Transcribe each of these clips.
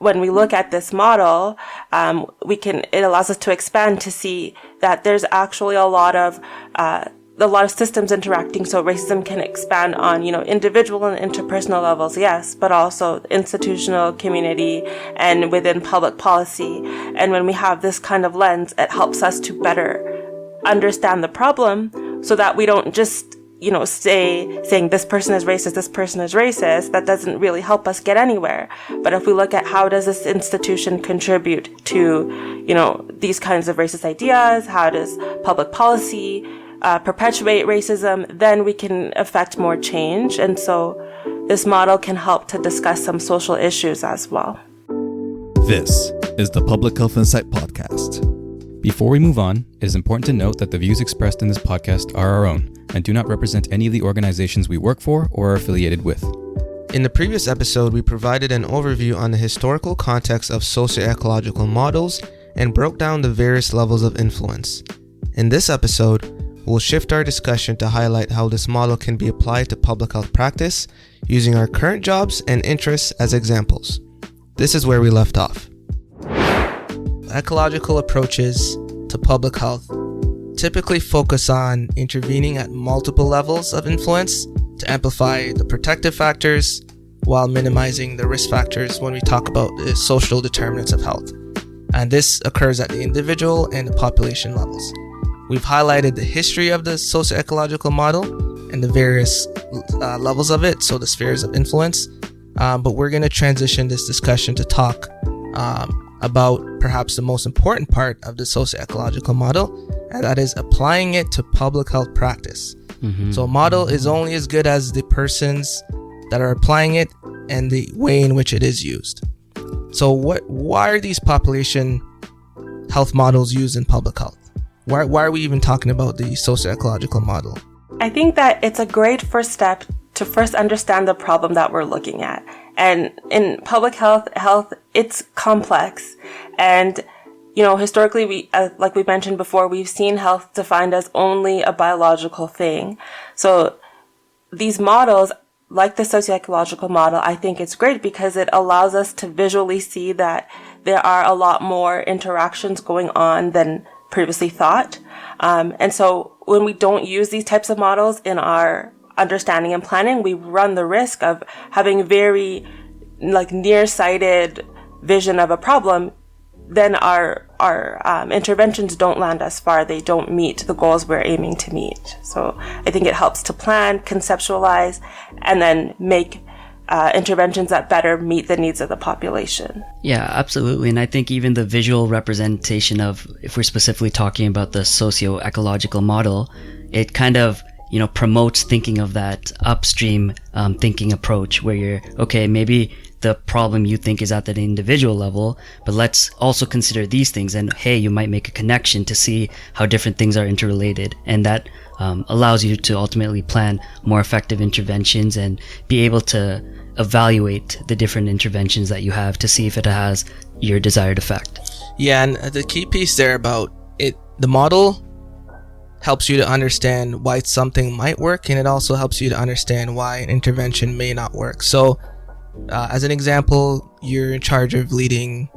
when we look at this model, it allows us to expand to see that there's actually a lot of systems interacting. So racism can expand on, individual and interpersonal levels, yes, but also institutional, community, and within public policy. And when we have this kind of lens, it helps us to better understand the problem so that we don't just saying this person is racist, that doesn't really help us get anywhere. But if we look at how does this institution contribute to, these kinds of racist ideas, how does public policy perpetuate racism, then we can affect more change. And so this model can help to discuss some social issues as well. This is the Public Health Insight Podcast. Before we move on, it is important to note that the views expressed in this podcast are our own and do not represent any of the organizations we work for or are affiliated with. In the previous episode, we provided an overview on the historical context of socio-ecological models and broke down the various levels of influence. In this episode, we'll shift our discussion to highlight how this model can be applied to public health practice using our current jobs and interests as examples. This is where we left off. Ecological approaches to public health typically focus on intervening at multiple levels of influence to amplify the protective factors while minimizing the risk factors when we talk about the social determinants of health. And this occurs at the individual and the population levels. We've highlighted the history of the socio-ecological model and the various levels of it, so the spheres of influence. But we're going to transition this discussion to talk about perhaps the most important part of the socio-ecological model, and that is applying it to public health practice. Mm-hmm. So a model is only as good as the persons that are applying it and the way in which it is used. So why are these population health models used in public health? Why are we even talking about the socio-ecological model? I think that it's a great first step to first understand the problem that we're looking at. And in public health, it's complex. And, historically, we, like we mentioned before, we've seen health defined as only a biological thing. So these models, like the socio-ecological model, I think it's great because it allows us to visually see that there are a lot more interactions going on than previously thought. And so when we don't use these types of models in our understanding and planning, we run the risk of having very nearsighted vision of a problem. Then our interventions don't land as far. They don't meet the goals we're aiming to meet. So I think it helps to plan, conceptualize, and then make interventions that better meet the needs of the population. Yeah, absolutely. And I think even the visual representation of, if we're specifically talking about the socio-ecological model, it kind of promotes thinking of that upstream thinking approach where you're, okay, maybe the problem you think is at the individual level, but let's also consider these things. And hey, you might make a connection to see how different things are interrelated. And that allows you to ultimately plan more effective interventions and be able to evaluate the different interventions that you have to see if it has your desired effect. Yeah, and the key piece there about it, the model helps you to understand why something might work, and it also helps you to understand why an intervention may not work. So as an example, you're in charge of leading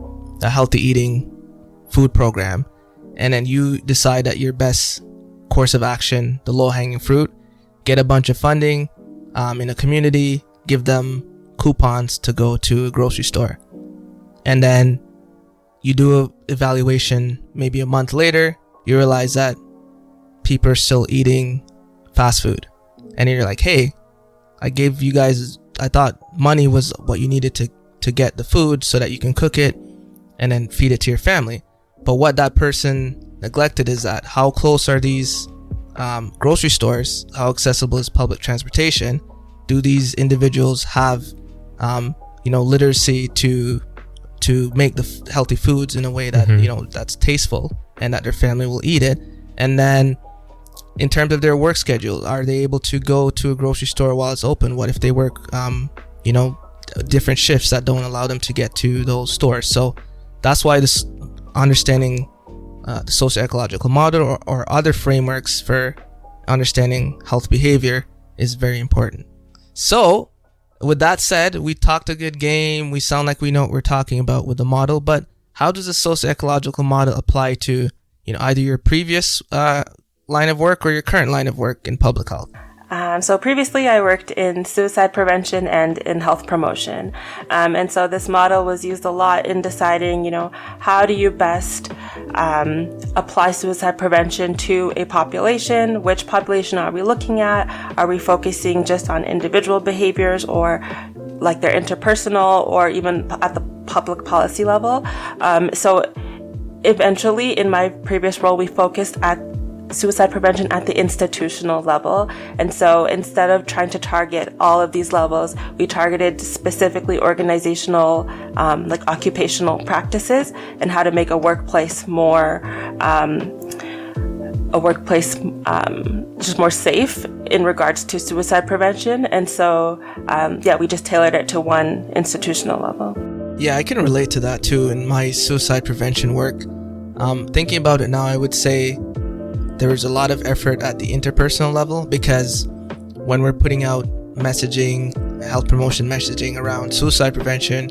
a healthy eating food program, and then you decide that your best course of action, the low-hanging fruit, get a bunch of funding in a community, give them coupons to go to a grocery store. And then you do an evaluation maybe a month later, you realize that people are still eating fast food. And you're like, hey, I gave you guys, I thought money was what you needed to get the food so that you can cook it and then feed it to your family. But what that person neglected is that how close are these grocery stores? How accessible is public transportation? Do these individuals have, literacy to make the healthy foods in a way that, that's tasteful and that their family will eat it? And then in terms of their work schedule, are they able to go to a grocery store while it's open? What if they work, different shifts that don't allow them to get to those stores? So that's why this understanding the socio-ecological model or other frameworks for understanding health behavior is very important. So with that said, we talked a good game. We sound like we know what we're talking about with the model, but how does the socio-ecological model apply to, either your previous line of work or your current line of work in public health? So previously I worked in suicide prevention and in health promotion. And so this model was used a lot in deciding, how do you best apply suicide prevention to a population? Which population are we looking at? Are we focusing just on individual behaviors or like their interpersonal or even at the public policy level? So eventually in my previous role, we focused at suicide prevention at the institutional level. And so instead of trying to target all of these levels, we targeted specifically organizational, like occupational practices and how to make a workplace more, just more safe in regards to suicide prevention. And so, we just tailored it to one institutional level. Yeah, I can relate to that too in my suicide prevention work. Thinking about it now, I would say there was a lot of effort at the interpersonal level, because when we're putting out messaging, health promotion messaging around suicide prevention,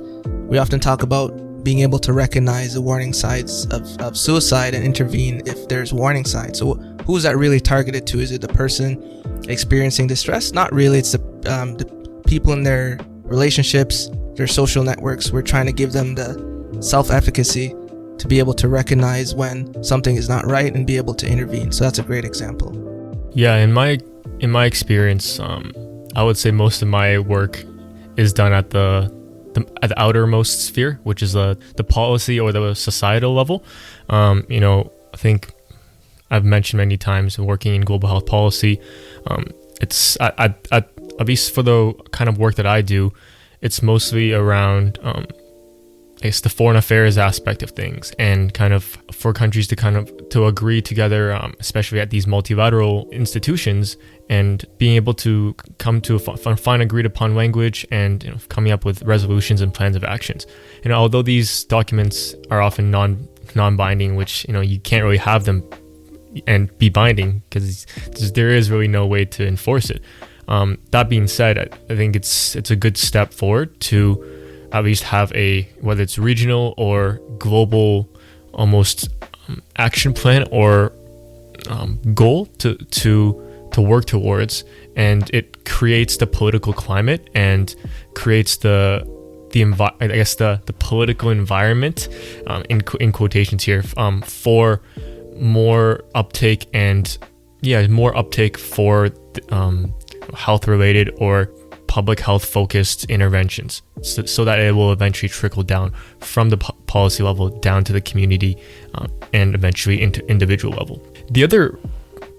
we often talk about being able to recognize the warning signs of suicide and intervene if there's warning signs. So who's that really targeted to? Is it the person experiencing distress? Not really. It's the people in their relationships, their social networks. We're trying to give them the self-efficacy to be able to recognize when something is not right and be able to intervene. So that's a great example. Yeah, in my experience, I would say most of my work is done at the outermost sphere, which is the policy or the societal level. I think I've mentioned many times working in global health policy. It's at least for the kind of work that I do, it's mostly around it's the foreign affairs aspect of things, and kind of for countries to agree together, especially at these multilateral institutions, and being able to come to find agreed upon language and coming up with resolutions and plans of actions. Although these documents are often non-binding, which you can't really have them and be binding because there is really no way to enforce it. That being said, I think it's a good step forward to at least have whether it's regional or global almost action plan or goal to work towards, and it creates the political climate and creates the political environment in quotations here for more uptake for health related or public health focused interventions, so that it will eventually trickle down from the policy level down to the community and eventually into individual level. The other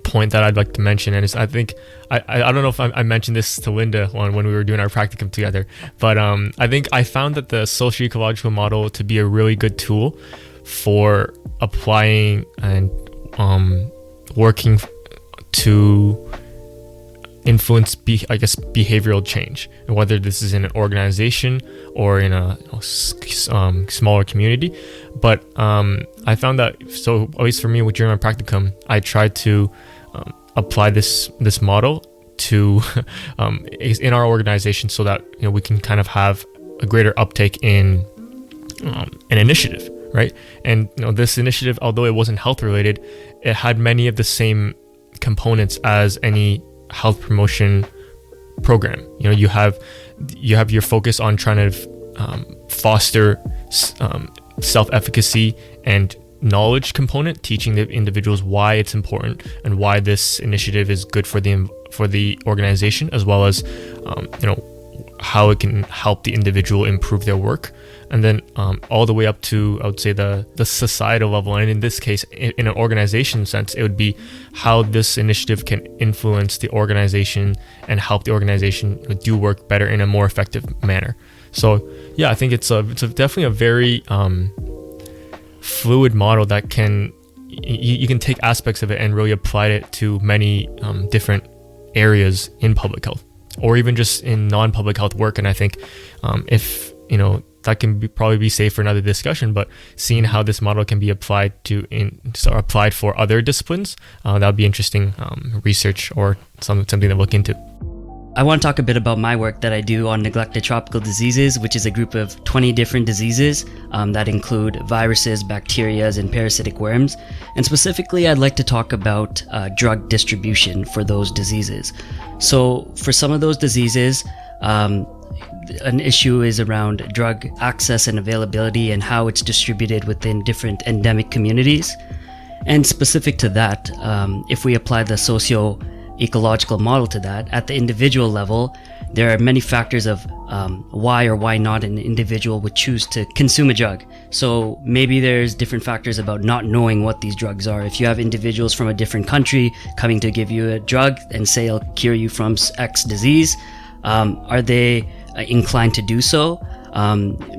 point that I'd like to mention, and I think I don't know if I mentioned this to Linda when we were doing our practicum together, but I think I found that the socio-ecological model to be a really good tool for applying and working to influence behavioral change, and whether this is in an organization or in a smaller community. But I found that, so at least for me during my practicum, I tried to apply this model to in our organization, so that we can kind of have a greater uptake in an initiative, right? And this initiative, although it wasn't health related, it had many of the same components as any health promotion program. You have your focus on trying to foster self-efficacy and knowledge component, teaching the individuals why it's important and why this initiative is good for the organization, as well as how it can help the individual improve their work. And then all the way up to, I would say, the societal level. And in this case, in an organization sense, it would be how this initiative can influence the organization and help the organization do work better in a more effective manner. So yeah, I think it's definitely a very fluid model that you can take aspects of it and really apply it to many different areas in public health, or even just in non-public health work. And I think if that can probably be safe for another discussion, but seeing how this model can be applied applied for other disciplines, that would be interesting research or something to look into. I want to talk a bit about my work that I do on neglected tropical diseases, which is a group of 20 different diseases that include viruses, bacteria, and parasitic worms. And specifically, I'd like to talk about drug distribution for those diseases. So for some of those diseases, an issue is around drug access and availability and how it's distributed within different endemic communities. And specific to that, if we apply the socio-ecological model to that, at the individual level, there are many factors of why or why not an individual would choose to consume a drug. So maybe there's different factors about not knowing what these drugs are. If you have individuals from a different country coming to give you a drug and say it'll cure you from X disease, are they inclined to do so?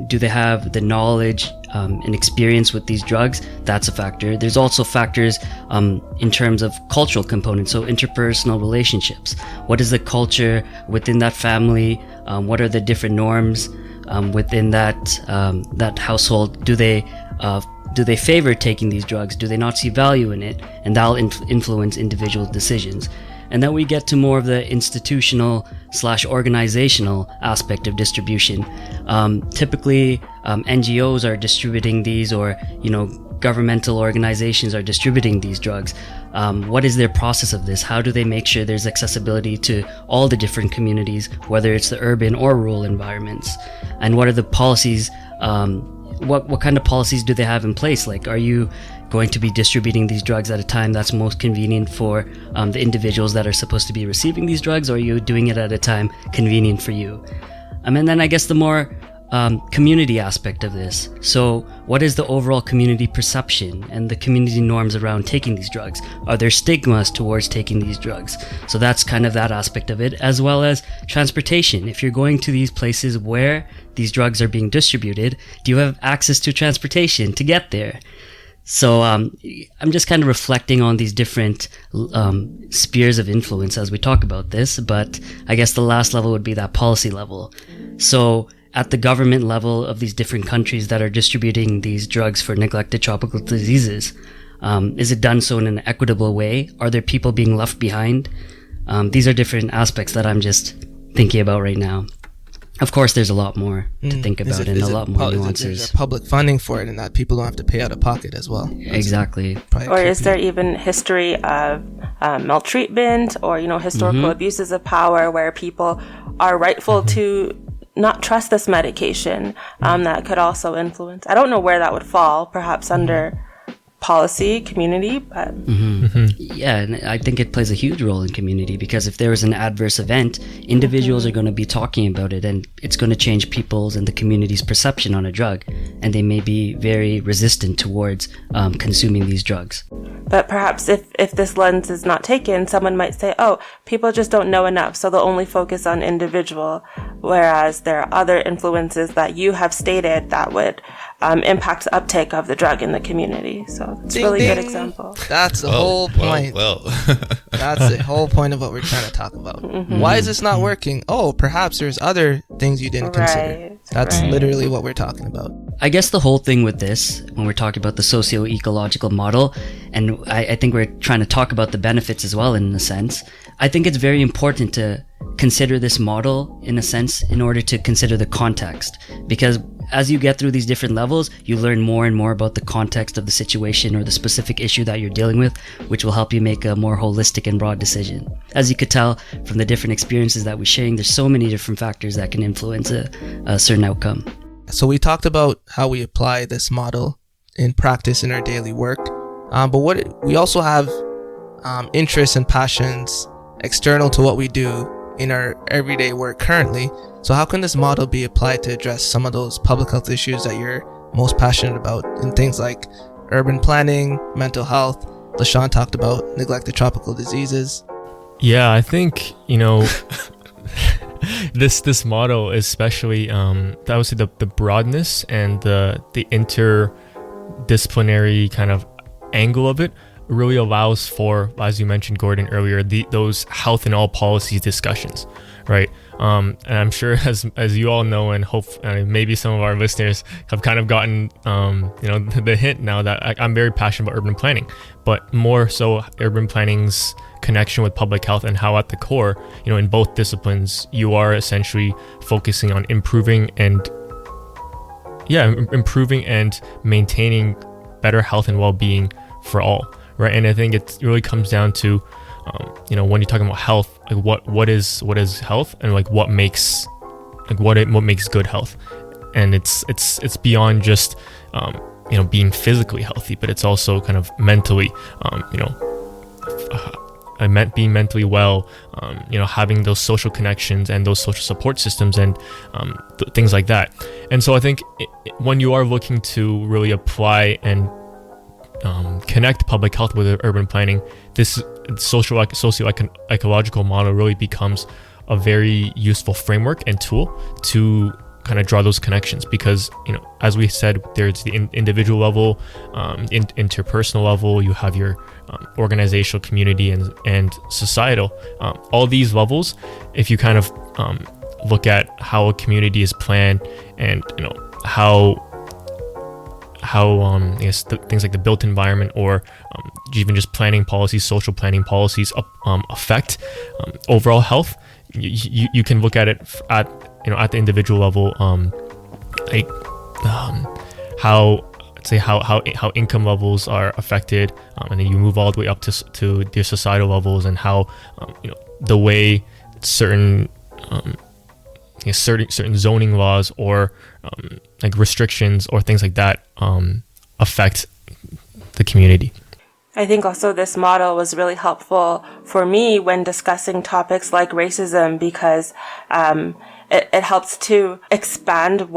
Do they have the knowledge and experience with these drugs? That's a factor. There's also factors in terms of cultural components, so interpersonal relationships. What is the culture within that family? What are the different norms within that household? Do they favor taking these drugs? Do they not see value in it? And that'll influence individual decisions. And then we get to more of the institutional/organizational aspect of distribution. Typically, NGOs are distributing these, or governmental organizations are distributing these drugs. What is their process of this? How do they make sure there's accessibility to all the different communities, whether it's the urban or rural environments? And what are the policies? What kind of policies do they have in place? Like, are you going to be distributing these drugs at a time that's most convenient for the individuals that are supposed to be receiving these drugs, or are you doing it at a time convenient for you? And then I guess the more community aspect of this. So what is the overall community perception and the community norms around taking these drugs? Are there stigmas towards taking these drugs? So that's kind of that aspect of it, as well as transportation. If you're going to these places where these drugs are being distributed, do you have access to transportation to get there? So I'm just kind of reflecting on these different spheres of influence as we talk about this, but I guess the last level would be that policy level. So at the government level of these different countries that are distributing these drugs for neglected tropical diseases, is it done so in an equitable way? Are there people being left behind? These are different aspects that I'm just thinking about right now. Of course, there's a lot more to think about and a lot more nuances. Is there public funding for it, and that people don't have to pay out of pocket as well? Exactly. Or is there even history of maltreatment or historical abuses of power where people are rightful to not trust this medication? That could also influence. I don't know where that would fall. Perhaps under policy, community, but yeah, and I think it plays a huge role in community, because if there is an adverse event, individuals are going to be talking about it, and it's going to change people's and the community's perception on a drug, and they may be very resistant towards consuming these drugs. But perhaps if this lens is not taken, someone might say, oh, people just don't know enough, so they'll only focus on individual, whereas there are other influences that you have stated that would impact the uptake of the drug in the community. So it's a really good example. That's the whole point. That's the whole point of what we're trying to talk about. Why is this not working? Oh, perhaps there's other things you didn't consider. That's literally what we're talking about. I guess the whole thing with this, when we're talking about the socio-ecological model, and I think we're trying to talk about the benefits as well in a sense, I think it's very important to consider this model in a sense in order to consider the context, because as you get through these different levels, you learn more and more about the context of the situation or the specific issue that you're dealing with, which will help you make a more holistic and broad decision. As you could tell from the different experiences that we're sharing, there's so many different factors that can influence a certain outcome. So we talked about how we apply this model in practice in our daily work, but we also have interests and passions external to what we do in our everyday work currently. So how can this model be applied to address some of those public health issues that you're most passionate about in things like urban planning, mental health? LaShawn talked about neglected tropical diseases. Yeah, I think, this model, especially, that would say the broadness and the interdisciplinary kind of angle of it really allows for, as you mentioned, Gordon, earlier, those health and all policies discussions, right? And I'm sure as you all know, and maybe some of our listeners have kind of gotten the hint now that I'm very passionate about urban planning, but more so urban planning's connection with public health, and how at the core, in both disciplines, you are essentially focusing on improving and maintaining better health and well-being for all, right? And I think it really comes down to when you're talking about health, like what is health, and like what makes good health. And it's beyond just being physically healthy, but it's also kind of mentally being mentally well, having those social connections and those social support systems, and things like that. And so I think when you are looking to really apply and connect public health with urban planning, this socio-ecological model really becomes a very useful framework and tool to kind of draw those connections, because as we said, there's the individual level, interpersonal level, you have your organizational, community, and societal. All these levels, if you kind of look at how a community is planned, and how things like the built environment, or even just planning policies, social planning policies affect overall health. You can look at it at the individual level, how income levels are affected, and then you move all the way up to the societal levels, and how the way certain zoning laws, or like restrictions or things like that affect the community. I think also this model was really helpful for me when discussing topics like racism, because it helps to expand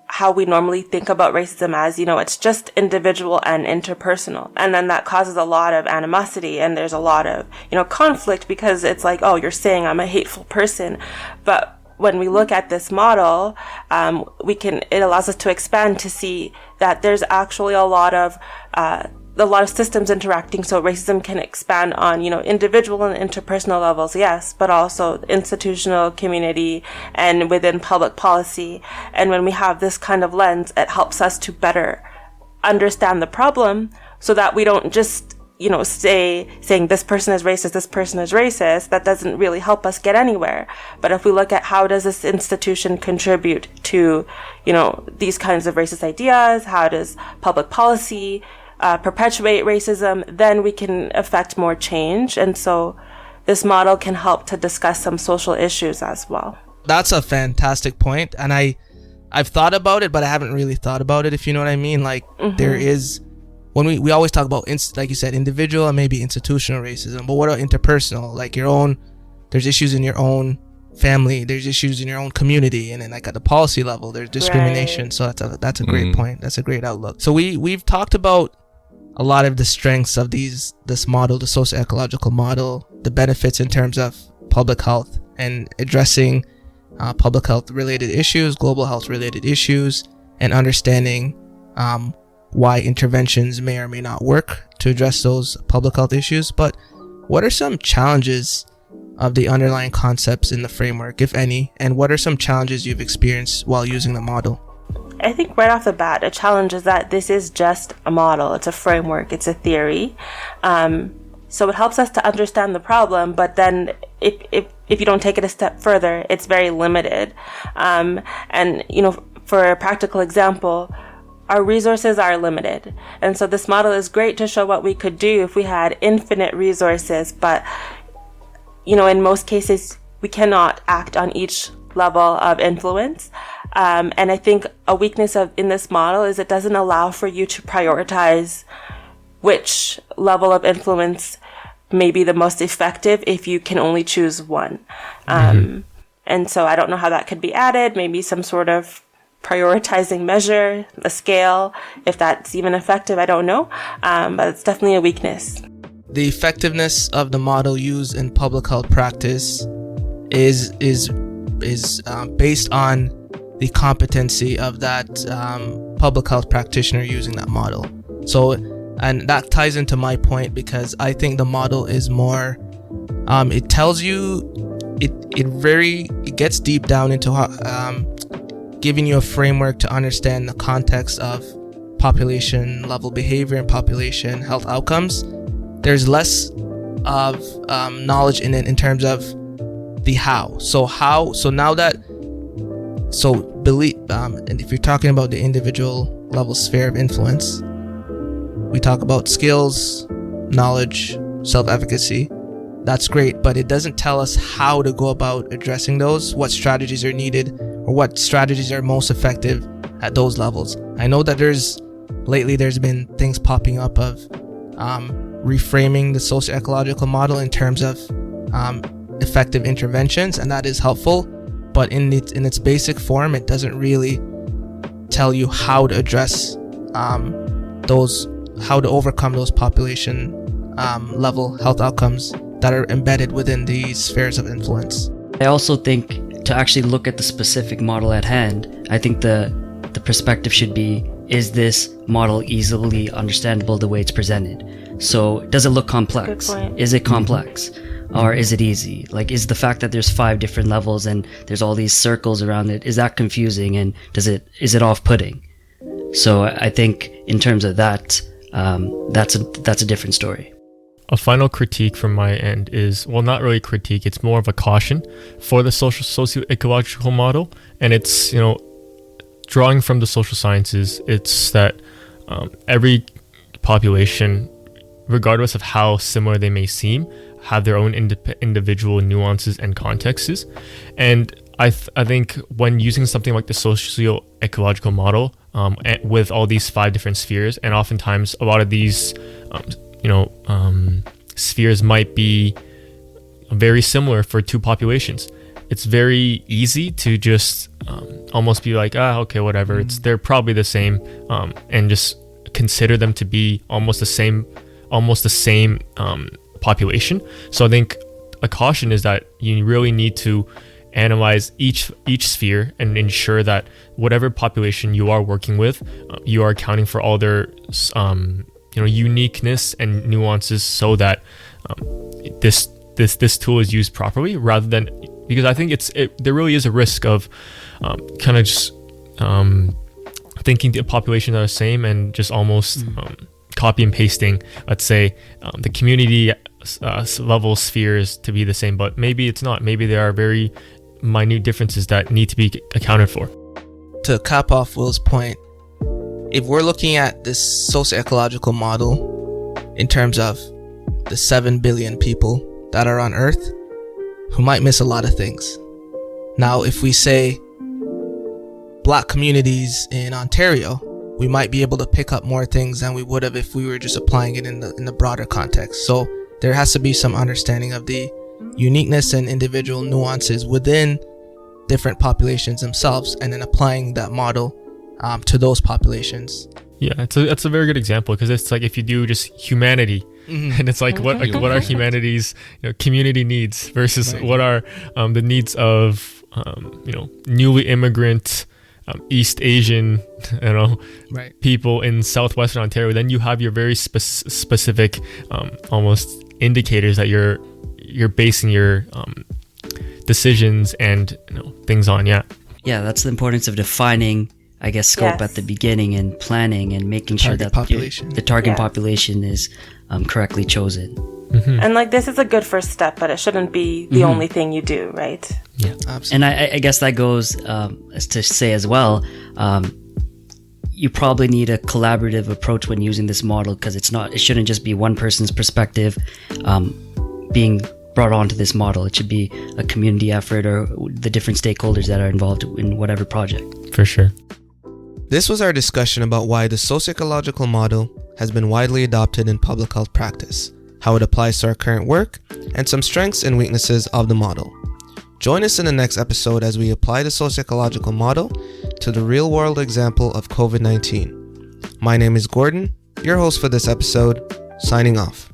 how we normally think about racism as, it's just individual and interpersonal. And then that causes a lot of animosity, and there's a lot of, conflict, because it's like, oh, you're saying I'm a hateful person. But when we look at this model, it allows us to expand to see that there's actually a lot of systems interacting. So racism can expand on, individual and interpersonal levels, yes, but also institutional, community, and within public policy. And when we have this kind of lens, it helps us to better understand the problem, so that we don't just, saying this person is racist, that doesn't really help us get anywhere. But if we look at how does this institution contribute to, these kinds of racist ideas, how does public policy perpetuate racism, then we can affect more change. And so this model can help to discuss some social issues as well. That's a fantastic point. And I've thought about it, but I haven't really thought about it, if you know what I mean. Like, there is, when we always talk about, like you said, individual and maybe institutional racism, but what about interpersonal? Like there's issues in your own family, there's issues in your own community, and then like at the policy level, there's discrimination. Right. So that's a great point. That's a great outlook. So we've talked about a lot of the strengths of this model, the socio-ecological model, the benefits in terms of public health and addressing public health related issues, global health related issues, and understanding why interventions may or may not work to address those public health issues. But what are some challenges of the underlying concepts in the framework, if any, and what are some challenges you've experienced while using the model? I think right off the bat, a challenge is that this is just a model. It's a framework. It's a theory. So it helps us to understand the problem, but then if you don't take it a step further, it's very limited. And, for a practical example, our resources are limited. And so this model is great to show what we could do if we had infinite resources, but, in most cases, we cannot act on each level of influence. And I think a weakness in this model is it doesn't allow for you to prioritize which level of influence may be the most effective if you can only choose one. And so I don't know how that could be added, maybe some sort of prioritizing measure, a scale, if that's even effective, I don't know. But it's definitely a weakness. The effectiveness of the model used in public health practice is based on the competency of that public health practitioner using that model. So, and that ties into my point, because I think the model is more, it tells you it gets deep down into how, giving you a framework to understand the context of population level behavior and population health outcomes. There's less of knowledge in it in terms of the how. And if you're talking about the individual level sphere of influence, we talk about skills, knowledge, self-efficacy. That's great, but it doesn't tell us how to go about addressing those, what strategies are needed, or what strategies are most effective at those levels. I know that lately there's been things popping up of reframing the socio-ecological model in terms of effective interventions, and that is helpful, but in its basic form, it doesn't really tell you how to address how to overcome those population level health outcomes that are embedded within these spheres of influence. I also think to actually look at the specific model at hand, I think the perspective should be, is this model easily understandable the way it's presented? So does it look complex? Good point. Is it complex? Or is it easy? Like, is the fact that there's 5 different levels and there's all these circles around it, is that confusing, and is it off-putting? So I think in terms of that, that's a different story. A final critique from my end is, well, not really critique, it's more of a caution for the socio-ecological model. And it's, drawing from the social sciences, it's that every population, regardless of how similar they may seem, have their own individual nuances and contexts. And I think when using something like the socio-ecological model with all these 5 different spheres, and oftentimes a lot of these spheres might be very similar for 2 populations, it's very easy to just almost be like, okay, whatever, they're probably the same, and just consider them to be almost the same population. So I think a caution is that you really need to analyze each sphere and ensure that whatever population you are working with, you are accounting for all their uniqueness and nuances, so that this tool is used properly, rather than, because I think there really is a risk of kind of just thinking the populations are the same and just almost copy and pasting, let's say, the community level spheres to be the same, but maybe it's not. Maybe there are very minute differences that need to be accounted for. To cap off Will's point, if we're looking at this socio-ecological model in terms of the 7 billion people that are on Earth, who might miss a lot of things. Now, if we say Black communities in Ontario, we might be able to pick up more things than we would have if we were just applying it in the broader context. So there has to be some understanding of the uniqueness and individual nuances within different populations themselves, and then applying that model to those populations. Yeah, it's a very good example, because it's like if you do just humanity, and it's like what are humanity's community needs versus what are the needs of newly immigrant East Asian people in southwestern Ontario. Then you have your very specific almost indicators that you're basing your decisions and things on. Yeah, that's the importance of defining, I guess, scope at the beginning and planning and making sure that the target population is correctly chosen. Mm-hmm. And this is a good first step, but it shouldn't be the only thing you do, right? Yeah, absolutely. And I guess that goes as to say as well, you probably need a collaborative approach when using this model, because it shouldn't just be one person's perspective being brought onto this model. It should be a community effort, or the different stakeholders that are involved in whatever project. For sure. This was our discussion about why the socio-ecological model has been widely adopted in public health practice, how it applies to our current work, and some strengths and weaknesses of the model. Join us in the next episode as we apply the socio-ecological model to the real-world example of COVID-19. My name is Gordon, your host for this episode, signing off.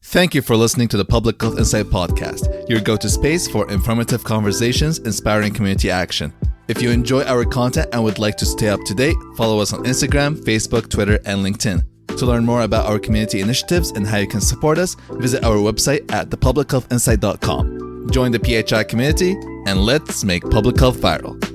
Thank you for listening to the Public Health Insight Podcast, your go-to space for informative conversations, inspiring community action. If you enjoy our content and would like to stay up to date, follow us on Instagram, Facebook, Twitter, and LinkedIn. To learn more about our community initiatives and how you can support us, visit our website at thepublichealthinsight.com. join the PHI community, and let's make public health viral.